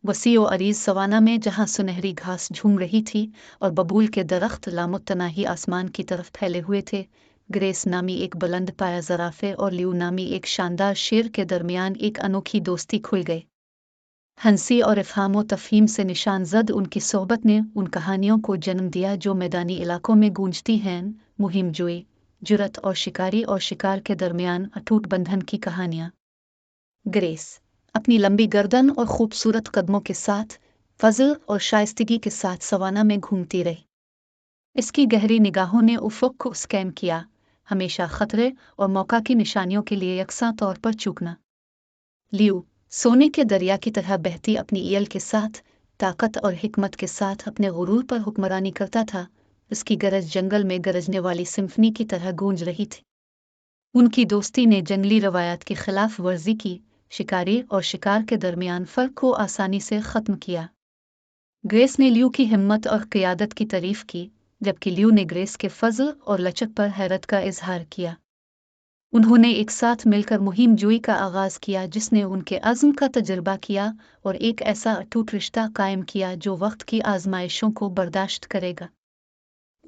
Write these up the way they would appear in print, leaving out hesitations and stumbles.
वसी व अरीज सवाना में जहाँ सुनहरी घास झूम रही थी और बबूल के दरख्त लामुतनाही आसमान की तरफ फैले हुए थे, ग्रेस नामी एक बुलंद पाया ज़राफ़े और लियू नामी एक शानदार शेर के दरमियान एक अनोखी दोस्ती खुल गई। हंसी और इफ़हाम व तफ़हीम से निशान ज़द उनकी सोहबत ने उन कहानियों को जन्म दिया जो मैदानी इलाकों में गूंजती हैं, मुहिम जोई, जुरत और शिकारी और शिकार के दरमियान अटूट बंधन की कहानियाँ। ग्रेस अपनी लंबी गर्दन और खूबसूरत कदमों के साथ फजल और शाइस्तगी के साथ सवाना में घूमती रही। इसकी गहरी निगाहों ने उफ़ुक़ को स्कैन किया, हमेशा खतरे और मौका की निशानियों के लिए यकसा तौर पर चूकना। लियू सोने के दरिया की तरह बहती अपनी ईल के साथ ताकत और हिकमत के साथ अपने गुरूर पर हुक्मरानी करता था। उसकी गरज जंगल में गरजने वाली सिम्फनी की तरह गूंज रही थी। उनकी दोस्ती ने जंगली रवायात की खिलाफ वर्जी की, शिकारी और शिकार के दरमियान फ़र्क को आसानी से ख़त्म किया। ग्रेस ने लियू की हिम्मत और क़ियादत की तारीफ़ की, जबकि लियू ने ग्रेस के फ़ज़ल और लचक पर हैरत का इजहार किया। उन्होंने एक साथ मिलकर मुहिम जोई का आगाज़ किया जिसने उनके अज़्म का तजर्बा किया और एक ऐसा अटूट रिश्ता कायम किया जो वक्त की आजमाइशों को बर्दाश्त करेगा।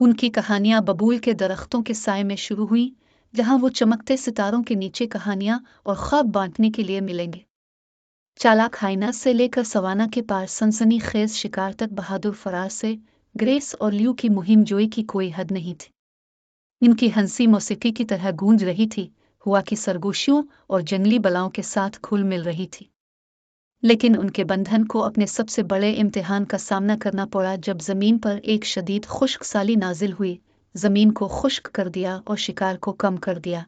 उनकी कहानियाँ बबूल के दरख्तों के साए में शुरू हुई, जहाँ वो चमकते सितारों के नीचे कहानियाँ और ख्वाब बांटने के लिए मिलेंगे। चालाक हाइना से लेकर सवाना के पार सनसनी खेज शिकार तक बहादुर फरार से ग्रेस और लियू की मुहिम जोई की कोई हद नहीं थी। इनकी हंसी मौसीकी की तरह गूंज रही थी, हुआ की सरगोशियों और जंगली बलाओं के साथ घुल मिल रही थी। लेकिन उनके बंधन को अपने सबसे बड़े इम्तिहान का सामना करना पड़ा जब ज़मीन पर एक शदीद खुश्क साली नाजिल हुई, ज़मीन को खुश्क कर दिया और शिकार को कम कर दिया।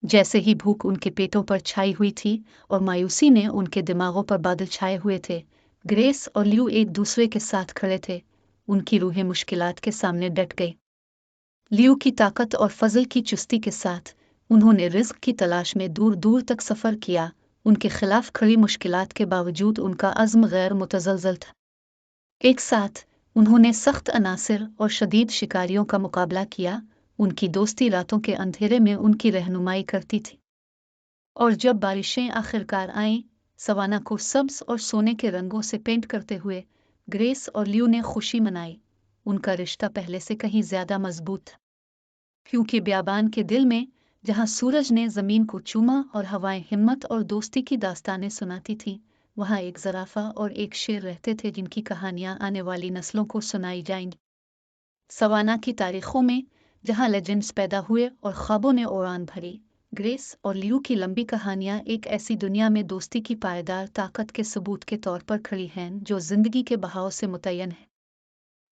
जैसे ही भूख उनके पेटों पर छाई हुई थी और मायूसी ने उनके दिमागों पर बादल छाए हुए थे, ग्रेस और लियू एक दूसरे के साथ खड़े थे। उनकी रूहें मुश्किलात के सामने डट गई। लियू की ताकत और फजल की चुस्ती के साथ उन्होंने रिज़्क़ की तलाश में दूर दूर तक सफ़र किया। उनके खिलाफ खड़ी मुश्किलात के बावजूद उनका अज़्म गैर मुतज़लज़ल था। एक साथ उन्होंने सख्त अनासिर और शदीद शिकारियों का मुकाबला किया। उनकी दोस्ती रातों के अंधेरे में उनकी रहनुमाई करती थी। और जब बारिशें आखिरकार आईं, सवाना को सब्ज़ और सोने के रंगों से पेंट करते हुए ग्रेस और लियू ने खुशी मनाई। उनका रिश्ता पहले से कहीं ज़्यादा मजबूत था, क्योंकि बियाबान के दिल में जहाँ सूरज ने ज़मीन को चूमा और हवाएं हिम्मत और दोस्ती की दास्तानें सुनाती थीं, वहाँ एक ज़राफ़ा और एक शेर रहते थे जिनकी कहानियाँ आने वाली नस्लों को सुनाई जाएंगी। सवाना की तारीख़ों में जहाँ लेजेंड्स पैदा हुए और ख्वाबों ने उड़ान भरी, ग्रेस और लियू की लंबी कहानियाँ एक ऐसी दुनिया में दोस्ती की पायदार ताकत के सबूत के तौर पर खड़ी हैं जो ज़िंदगी के बहाव से मुतय्यन है।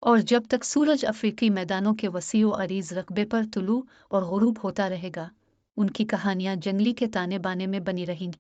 और जब तक सूरज अफ्रीकी मैदानों के वसी व अरीज़ रकबे पर तुलू और गुरूब होता रहेगा, उनकी कहानियाँ जंगली के ताने बाने में बनी रहेंगी।